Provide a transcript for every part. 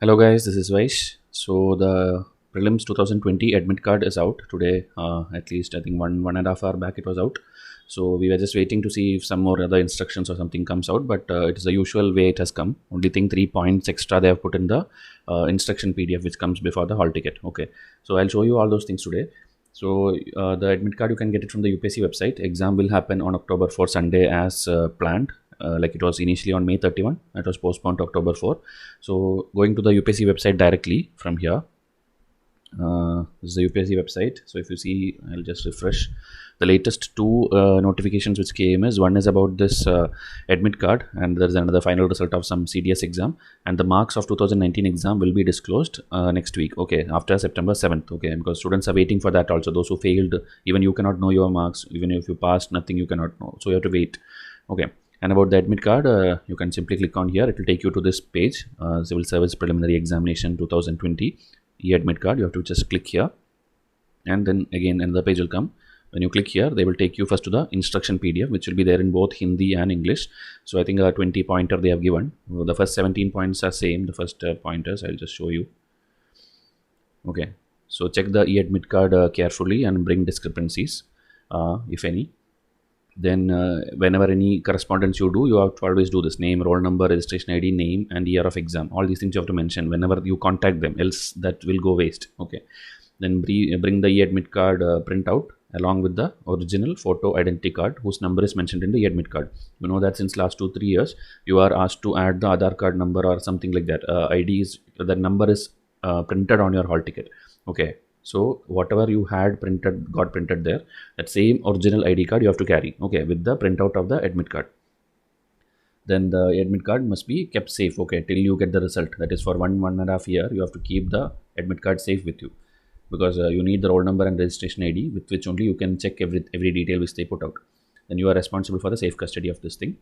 Hello guys, this is Vysh. So the Prelims 2020 admit card is out today. At least I think one and a half hour back it was out. So we were just waiting to see if some more other instructions or something comes out. But it is the usual way it has come. Only thing 3 points extra they have put in the instruction PDF which comes before the hall ticket. Okay. So I'll show you all those things today. So the admit card you can get it from the UPSC website. Exam will happen on October 4 Sunday as planned. Like it was initially on May 31, it was postponed to October 4. So going to the UPSC website directly from here, this is the UPSC website. So if you see, I'll just refresh. The latest two notifications which came is one is about this admit card, and there's another final result of some CDS exam, and the marks of 2019 exam will be disclosed next week. Okay, after September 7th. Okay, because students are waiting for that also. Those who failed, even you cannot know your marks. Even if you passed, nothing you cannot know. So you have to wait. Okay. And about the admit card, you can simply click on here. It will take you to this page, Civil Service Preliminary Examination 2020 e-admit card. You have to just click here, and then again another page will come. When you click here, they will take you first to the instruction PDF, which will be there in both Hindi and English. So I think a 20 pointer they have given. The first 17 points are same. The first pointers I'll just show you. Okay, so check the e-admit card carefully and bring discrepancies, if any. Then whenever any correspondence you do, you have to always do this: name, roll number, registration ID, name, and year of exam. All these things you have to mention whenever you contact them, else that will go waste. Okay. Then bring the e-admit card printout along with the original photo identity card whose number is mentioned in the e-admit card. You know that since last 2-3 years you are asked to add the Aadhaar card number or something like that. ID is, that number is printed on your hall ticket. Okay. So whatever you had got printed there, that same original ID card you have to carry, okay, with the printout of the admit card. Then the admit card must be kept safe, okay, till you get the result. That is for one and a half year you have to keep the admit card safe with you, because you need the roll number and registration ID with which only you can check every detail which they put out. Then you are responsible for the safe custody of this thing.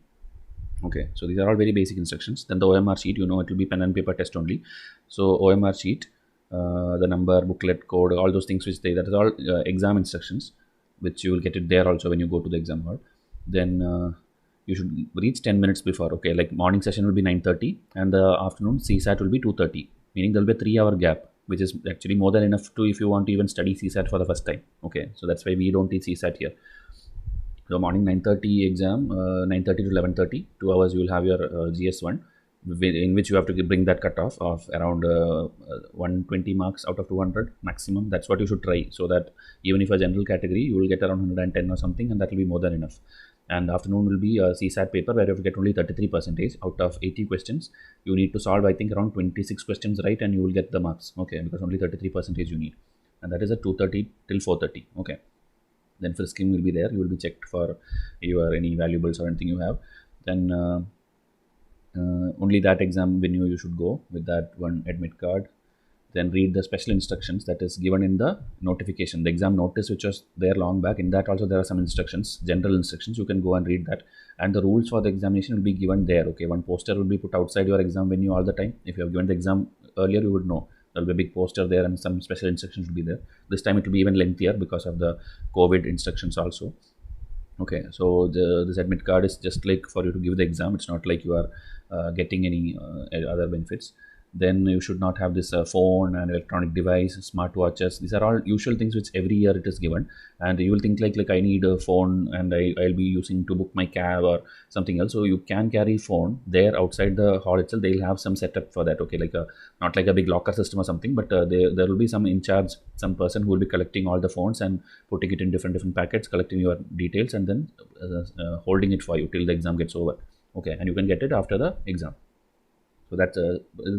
Okay, so these are all very basic instructions. Then the OMR sheet, you know, it will be pen and paper test only. So OMR sheet, the number, booklet, code, all those things which that is all exam instructions, which you will get it there also when you go to the exam hall. Then you should reach 10 minutes before. Okay, like morning session will be 9:30 and the afternoon CSAT will be 2:30, meaning there will be a 3-hour gap, which is actually more than enough to if you want to even study CSAT for the first time. Okay, so that's why we don't teach CSAT here. So morning 9:30 exam, 9:30 to 11:30, 2 hours you will have your GS1, in which you have to bring that cutoff of around 120 marks out of 200 maximum. That's what you should try, so that even if a general category, you will get around 110 or something, and that will be more than enough. And afternoon will be a CSAT paper where you have to get only 33% out of 80 questions. You need to solve, I think, around 26 questions right, and you will get the marks. Okay, because only 33% you need, and that is at 2:30 till 4:30. Okay. Then frisking will be there. You will be checked for your any valuables or anything you have. Then only that exam venue you should go with that one admit card. Then read the special instructions that is given in the notification, the exam notice which was there long back. In that also there are some instructions, general instructions. You can go and read that, and the rules for the examination will be given there. Okay, one poster will be put outside your exam venue all the time. If you have given the exam earlier, you would know there will be a big poster there and some special instructions will be there. This time it will be even lengthier because of the COVID instructions also. Okay, so this admit card is just like for you to give the exam. It's not like you are getting any other benefits. Then you should not have this phone and electronic device, smart watches. These are all usual things which every year it is given, and you will think like I need a phone and I'll be using to book my cab or something else. So you can carry phone there outside the hall itself. They'll have some setup for that. Okay, like a not like a big locker system or something, but there will be some in charge, some person who will be collecting all the phones and putting it in different packets, collecting your details, and then holding it for you till the exam gets over. Okay, and you can get it after the exam. So that's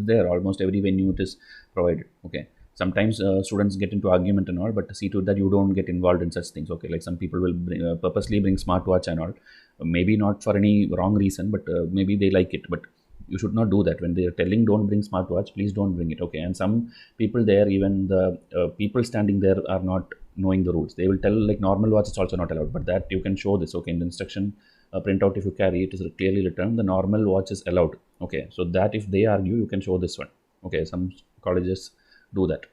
there almost every venue it is provided. Okay, sometimes students get into argument and all, but see to that you don't get involved in such things. Okay, like some people will purposely bring smartwatch and all, maybe not for any wrong reason, but maybe they like it. But you should not do that. When they are telling don't bring smartwatch, please don't bring it. Okay, and some people there, even the people standing there are not knowing the rules. They will tell like normal watch is also not allowed, but that you can show this. Okay, in the instruction printout, if you carry it, is clearly written the normal watch is allowed. Okay, so that if they argue, you can show this one. Okay, some colleges do that.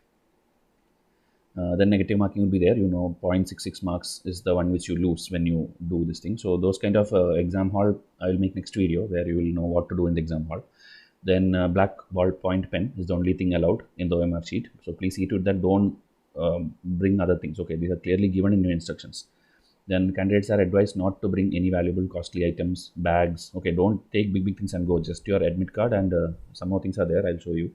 Then negative marking will be there. 0.66 marks is the one which you lose when you do this thing. So those kind of exam hall I will make next video where you will know what to do in the exam hall. Then black ballpoint pen is the only thing allowed in the OMR sheet. So please see to it that don't bring other things. Okay, these are clearly given in your instructions. Then candidates are advised not to bring any valuable costly items, bags. Okay, don't take big things and go. Just your admit card and some more things are there. I'll show you.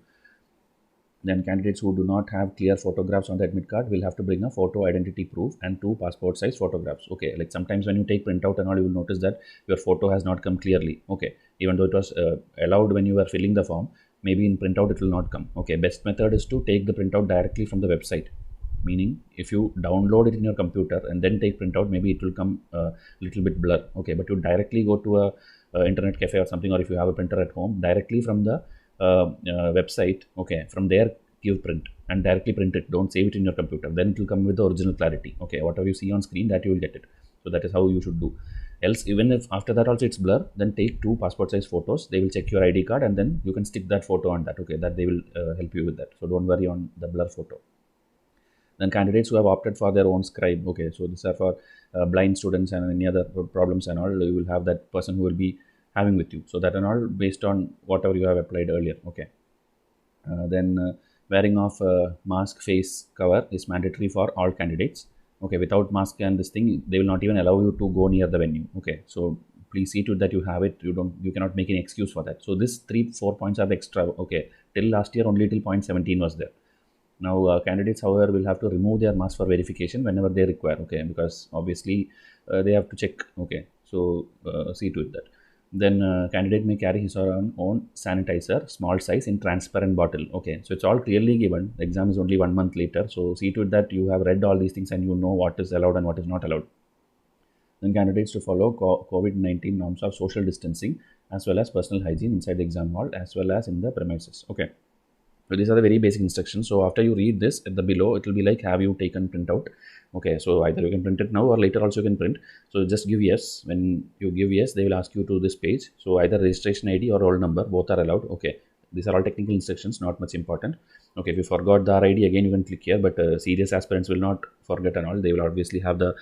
Then candidates who do not have clear photographs on the admit card will have to bring a photo identity proof and 2 passport size photographs. Okay, like sometimes when you take printout and all, you will notice that your photo has not come clearly. Okay, even though it was allowed when you were filling the form, maybe in printout it will not come. Okay, best method is to take the printout directly from the website. Meaning, if you download it in your computer and then take printout, maybe it will come a little bit blur. Okay, but you directly go to a internet cafe or something, or if you have a printer at home, directly from the website. Okay, from there give print and directly print it. Don't save it in your computer. Then it will come with the original clarity. Okay, whatever you see on screen, that you will get it. So that is how you should do. Else, even if after that also it's blur, then take 2 passport size photos. They will check your ID card and then you can stick that photo on that. Okay, that they will help you with that. So don't worry on the blur photo. Then candidates who have opted for their own scribe. Okay, so these are for blind students and any other problems and all. You will have that person who will be having with you. So that and all based on whatever you have applied earlier. Okay. Then wearing of mask face cover is mandatory for all candidates. Okay, without mask and this thing, they will not even allow you to go near the venue. Okay, so please see to that you have it. You cannot make any excuse for that. So this 3-4 points are the extra. Okay, till last year only till point 17 was there. Now candidates, however, will have to remove their mask for verification whenever they require. Okay, because obviously they have to check. Okay, so see to it that. Then candidate may carry his or her own sanitizer, small size in transparent bottle. Okay, so it's all clearly given. The exam is only 1 month later. So see to it that you have read all these things and you know what is allowed and what is not allowed. Then candidates to follow COVID-19 norms of social distancing as well as personal hygiene inside the exam hall as well as in the premises. Okay. So these are the very basic instructions. So after you read this at the below, it will be like, have you taken printout? Okay, so either you can print it now or later also you can print. So just give yes. When you give yes, they will ask you to this page. So either registration ID or roll number, both are allowed. Okay, these are all technical instructions, not much important. Okay, if you forgot the RID, again you can click here, but serious aspirants will not forget and all. They will obviously have the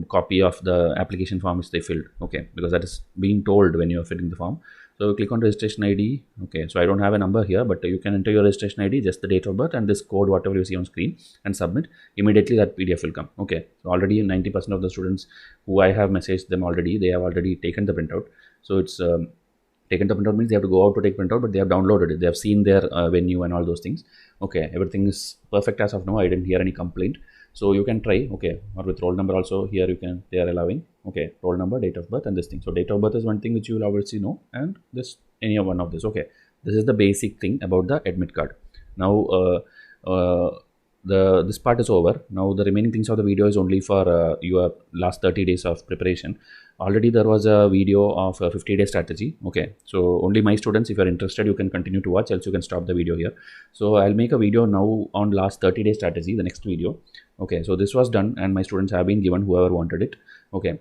copy of the application form which they filled. Okay, because that is being told when you are filling the form. So click on registration ID. Okay, so I don't have a number here, but you can enter your registration ID, just the date of birth and this code, whatever you see on screen, and submit. Immediately that PDF will come. Okay, so already 90% of the students who I have messaged them already, they have already taken the printout. So it's taken the printout means they have to go out to take printout, but they have downloaded it. They have seen their venue and all those things. Okay, everything is perfect as of now. I didn't hear any complaint. So you can try. Okay, or with roll number also here you can, they are allowing. Okay, roll number, date of birth and this thing. So date of birth is one thing which you will obviously know, and this any one of this. Okay, this is the basic thing about the admit card. Now this part is over. Now the remaining things of the video is only for your last 30 days of preparation. Already there was a video of a 50-day strategy. Okay, so only my students, if you are interested, you can continue to watch, else you can stop the video here. So I'll make a video now on last 30-day strategy, the next video. Okay, so this was done and my students have been given, whoever wanted it. Okay,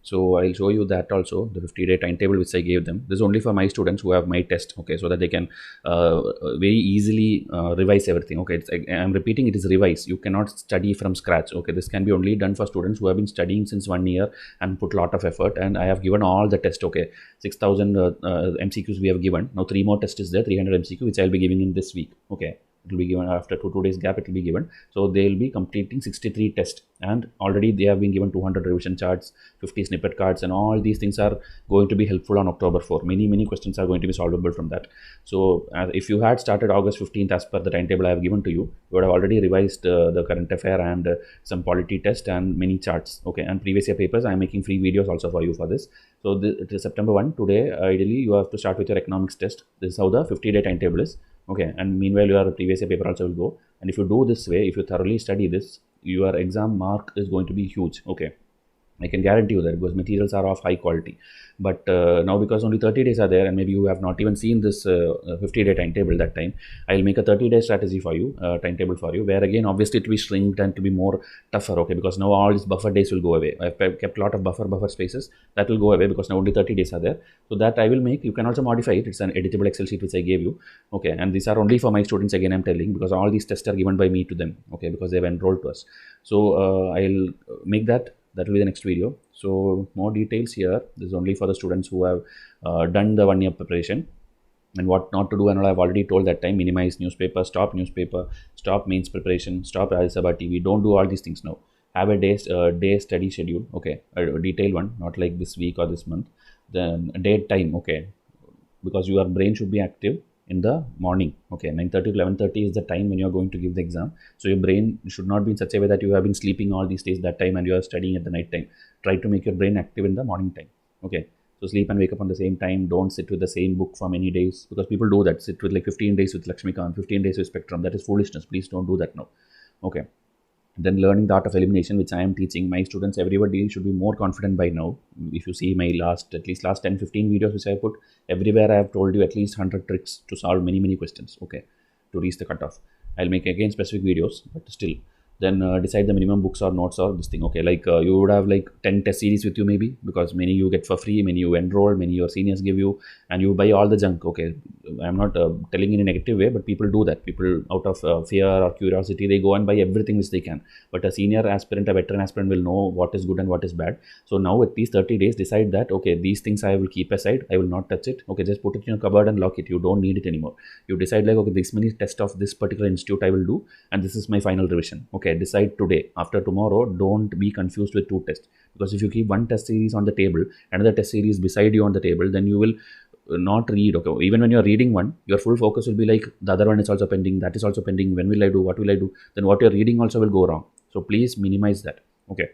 so I'll show you that also, the 50-day timetable which I gave them. This is only for my students who have my test. Okay, so that they can very easily revise everything. Okay, I'm repeating, it is revise. You cannot study from scratch. Okay, this can be only done for students who have been studying since 1 year and put a lot of effort. And I have given all the test. Okay, 6,000 MCQs we have given. Now 3 more tests is there, 300 MCQ, which I'll be giving in this week. Okay, it will be given after 2 days gap, it will be given. So they will be completing 63 tests, and already they have been given 200 revision charts, 50 snippet cards, and all these things are going to be helpful on October 4. Many questions are going to be solvable from that. So if you had started August 15th as per the timetable I have given to you, you would have already revised the current affair and some polity test and many charts. Okay, and previous year papers, I am making free videos also for you for this. So it is September 1 today. Ideally you have to start with your economics test. This is how the 50-day timetable is. Okay, and meanwhile your previous year paper also will go. And if you do this way, if you thoroughly study this, your exam mark is going to be huge. Okay, I can guarantee you that, because materials are of high quality. But now because only 30 days are there, and maybe you have not even seen this 50-day timetable that time, I will make a 30-day strategy for you, timetable for you, where again obviously it will be shrinked and to be more tougher. Okay, because now all these buffer days will go away. I've kept a lot of buffer spaces that will go away because now only 30 days are there. So that I will make. You can also modify it. It's an editable Excel sheet which I gave you. Okay, and these are only for my students, again I'm telling, because all these tests are given by me to them. Okay, because they have enrolled to us. So I'll make that. That will be the next video. So more details here. This is only for the students who have done the 1 year preparation. and what not to do and all I've already told that time. Minimize newspaper, stop mains preparation, stop Rajya Sabha TV. Don't do all these things now. Have a day study schedule, okay, a detailed one, not like this week or this month. Then a date time, okay, because your brain should be active in the morning, okay. 9:30 to 11:30 is the time when you are going to give the exam, so your brain should not be in such a way that you have been sleeping all these days that time and you are studying at the night time. Try to make your brain active in the morning time, okay. So sleep and wake up on the same time. Don't sit with the same book for many days, because people do that. Sit with like 15 days with Lakshmikant, 15 days with Spectrum. That is foolishness. Please don't do that now, okay. Then learning the art of elimination, which I am teaching my students. Everybody should be more confident by now. If you see my last 10-15 videos which I put, everywhere I have told you at least 100 tricks to solve many questions, okay, to reach the cutoff. I'll make again specific videos, but still. Then decide the minimum books or notes or this thing, okay. Like you would have like 10 test series with you maybe, because many you get for free, many you enroll, many your seniors give you, and you buy all the junk, okay. I'm not telling in a negative way, but people do that. People out of fear or curiosity, they go and buy everything which they can. But a senior aspirant, a veteran aspirant will know what is good and what is bad. So now at these 30 days, decide that, okay, these things I will keep aside, I will not touch it, okay. Just put it in your cupboard and lock it. You don't need it anymore. You decide like, okay, this many tests of this particular institute I will do, and this is my final revision, okay. Decide today. After tomorrow, don't be confused with 2 tests, because if you keep one test series on the table, another test series beside you on the table, then you will not read, okay. Even when you're reading one, your full focus will be like, the other one is also pending, that is also pending, when will I do, what will I do, then what you're reading also will go wrong. So please minimize that, okay.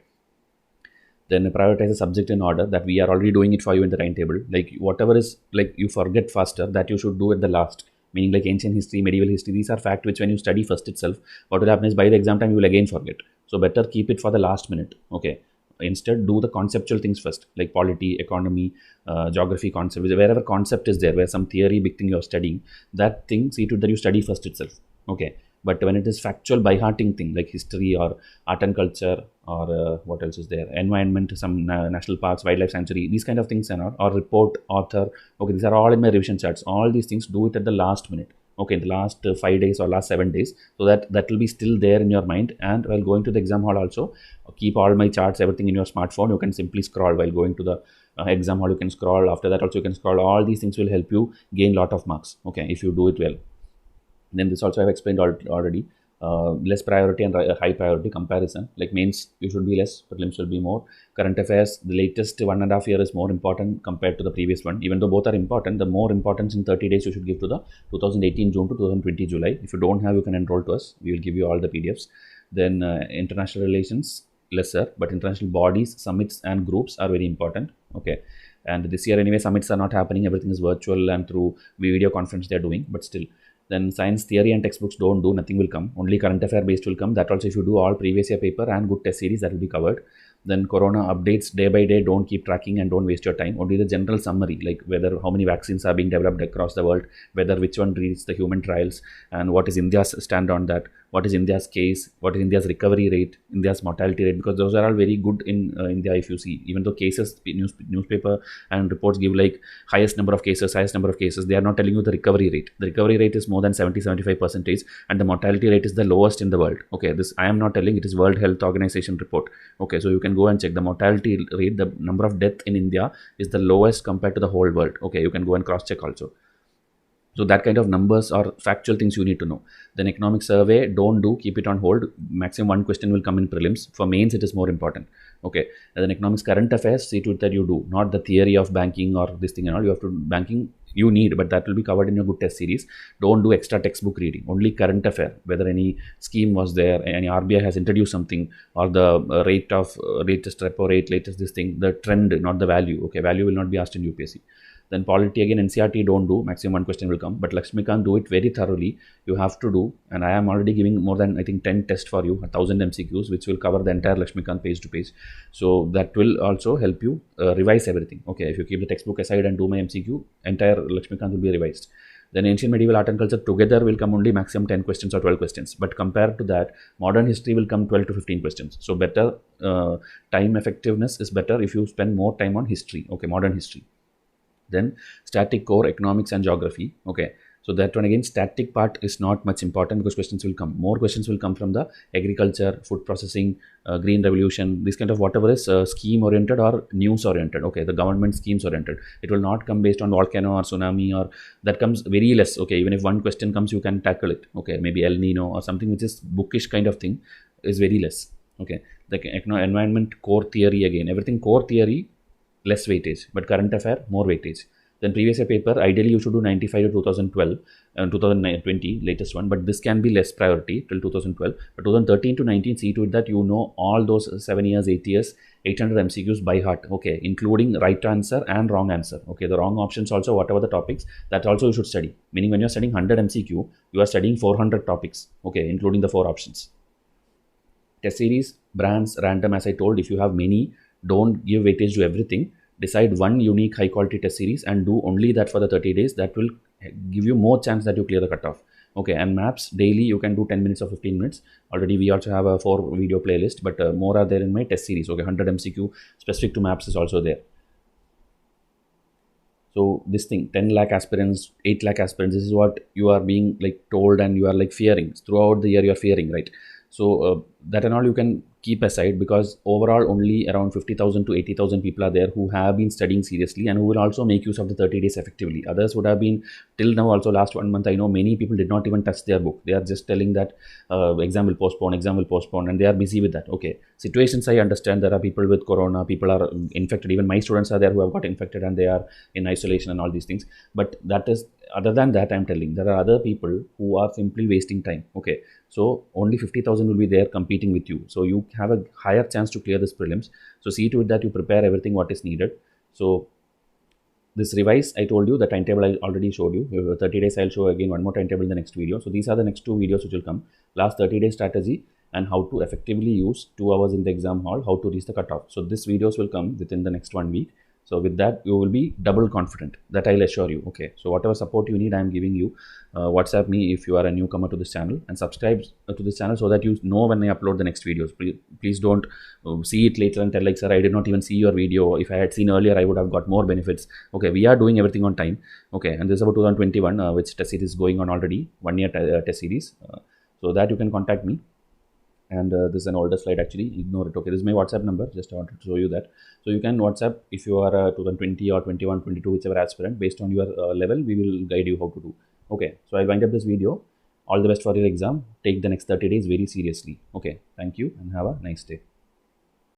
Then prioritize the subject in order, that we are already doing it for you in the timetable. Like whatever is like you forget faster, that you should do at the last. Meaning like ancient history, medieval history, these are facts which when you study first itself, what will happen is by the exam time you will again forget. So better keep it for the last minute, okay. Instead, do the conceptual things first, like polity, economy, geography concept. Wherever concept is there, where some theory, big thing you're studying, that thing, see to that you study first itself, okay. But when it is factual by hearting thing like history or art and culture or what else is there, environment, some national parks, wildlife sanctuary, these kind of things, and or report, author, okay, these are all in my revision charts. All these things, do it at the last minute, okay, in the last 5 days or last 7 days, so that will be still there in your mind. And while going to the exam hall also, keep all my charts, everything in your smartphone. You can simply scroll while going to the exam hall. You can scroll. After that also you can scroll. All these things will help you gain lot of marks, okay, if you do it well. Then this also I've explained already. Less priority and high priority comparison. Like mains, you should be less, prelims will be more. Current affairs, the latest 1.5 year is more important compared to the previous one. Even though both are important, the more importance in 30 days you should give to the 2018 June to 2020 July. If you don't have, you can enroll to us. We will give you all the PDFs. Then international relations, lesser, but international bodies, summits and groups are very important, okay. And this year anyway, summits are not happening. Everything is virtual and through video conference they are doing, but still. Then science theory and textbooks don't do, nothing will come. Only current affair based will come. That also if you do all previous year paper and good test series, that will be covered. Then corona updates day by day, don't keep tracking and don't waste your time. Only the general summary, like whether how many vaccines are being developed across the world, whether which one reaches the human trials, and what is India's stand on that, what is India's case, what is India's recovery rate, India's mortality rate, because those are all very good in India. If you see, even though cases, newspaper and reports give like highest number of cases, they are not telling you the recovery rate. The recovery rate is more than 70-75%, and the mortality rate is the lowest in the world, okay. This I am not telling, it is World Health Organization report, okay. So you can go and check the mortality rate. The number of death in India is the lowest compared to the whole world, okay. You can go and cross check also. So that kind of numbers or factual things you need to know. Then economic survey, don't do, keep it on hold. Maximum 1 question will come in prelims. For mains, it is more important, okay. And then economics current affairs, see to it that you do, not the theory of banking or this thing and all. You have to, banking you need, but that will be covered in your good test series. Don't do extra textbook reading, only current affair, whether any scheme was there, any RBI has introduced something, or the rate of latest repo rate, latest this thing, the trend, not the value, okay. Value will not be asked in UPSC. Then polity again, NCERT don't do, maximum 1 question will come, but Lakshmikant do it very thoroughly. You have to do, and I am already giving more than I think 10 tests for you, 1000 MCQs, which will cover the entire Lakshmikant page to page. So that will also help you revise everything, okay. If you keep the textbook aside and do my MCQ, entire Lakshmikant will be revised. Then ancient, medieval, art and culture together will come only maximum 10 questions or 12 questions. But compared to that, modern history will come 12 to 15 questions. So better time effectiveness is better if you spend more time on history, okay, modern history. Then static core, economics and geography, okay. So that one again, static part is not much important because questions will come. More questions will come from the agriculture, food processing, green revolution, this kind of whatever is scheme oriented or news oriented. Okay, the government schemes oriented. It will not come based on volcano or tsunami, or that comes very less. Okay, even if one question comes, you can tackle it. Okay, maybe El Nino or something which is bookish kind of thing is very less. Okay, like environment core theory, again everything core theory less weightage, but current affair more weightage. Then previous year paper, ideally you should do 95 to 2012 and 2020 latest one, but this can be less priority till 2012. But 2013 to 19, see to it that you know all those 7 years, 8 years, 800 MCQs by heart. Okay, including right answer and wrong answer. Okay, the wrong options also, whatever the topics, that also you should study. Meaning when you are studying 100 MCQ, you are studying 400 topics. Okay, including the 4 options. Test series, brands, random, as I told, if you have many, don't give weightage to everything. Decide one unique high quality test series and do only that for the 30 days. That will give you more chance that you clear the cutoff. Okay, and maps, daily you can do 10 minutes or 15 minutes. Already we also have a 4 video playlist, but more are there in my test series. Okay, 100 MCQ specific to maps is also there. So this thing, 10 lakh aspirants, 8 lakh aspirants, this is what you are being like told and you are like fearing. Throughout the year you are fearing, right? So that and all you can keep aside, because overall only around 50,000 to 80,000 people are there who have been studying seriously and who will also make use of the 30 days effectively. Others would have been till now also last 1 month. I know many people did not even touch their book. They are just telling that exam will postpone, and they are busy with that. Okay, situations I understand. There are people with corona, people are infected. Even my students are there who have got infected and they are in isolation and all these things. But that is, other than that, I'm telling there are other people who are simply wasting time. Okay, so only 50,000 will be there competing with you. So you have a higher chance to clear this prelims. So see to it that you prepare everything what is needed. So this revise, I told you the timetable I already showed you. 30 days I'll show again one more timetable in the next video. So these are the next 2 videos which will come. Last 30 day strategy and how to effectively use 2 hours in the exam hall, how to reach the cutoff. So these videos will come within the next 1 week. So with that, you will be double confident, that I'll assure you. Okay, so whatever support you need, I'm giving you. WhatsApp me if you are a newcomer to this channel, and subscribe to this channel so that you know when I upload the next videos. Please don't see it later and tell like, sir, I did not even see your video. If I had seen earlier, I would have got more benefits. Okay, we are doing everything on time. Okay, and this is about 2021, which test series is going on already, 1 year test series. So that you can contact me. And this is an older slide, actually, ignore it. Okay, this is my WhatsApp number, just I wanted to show you that. So you can WhatsApp if you are 2020 or 21, 22, whichever aspirant. Based on your level, we will guide you how to do. Okay, so I'll wind up this video. All the best for your exam. Take the next 30 days very seriously. Okay, thank you and have a nice day.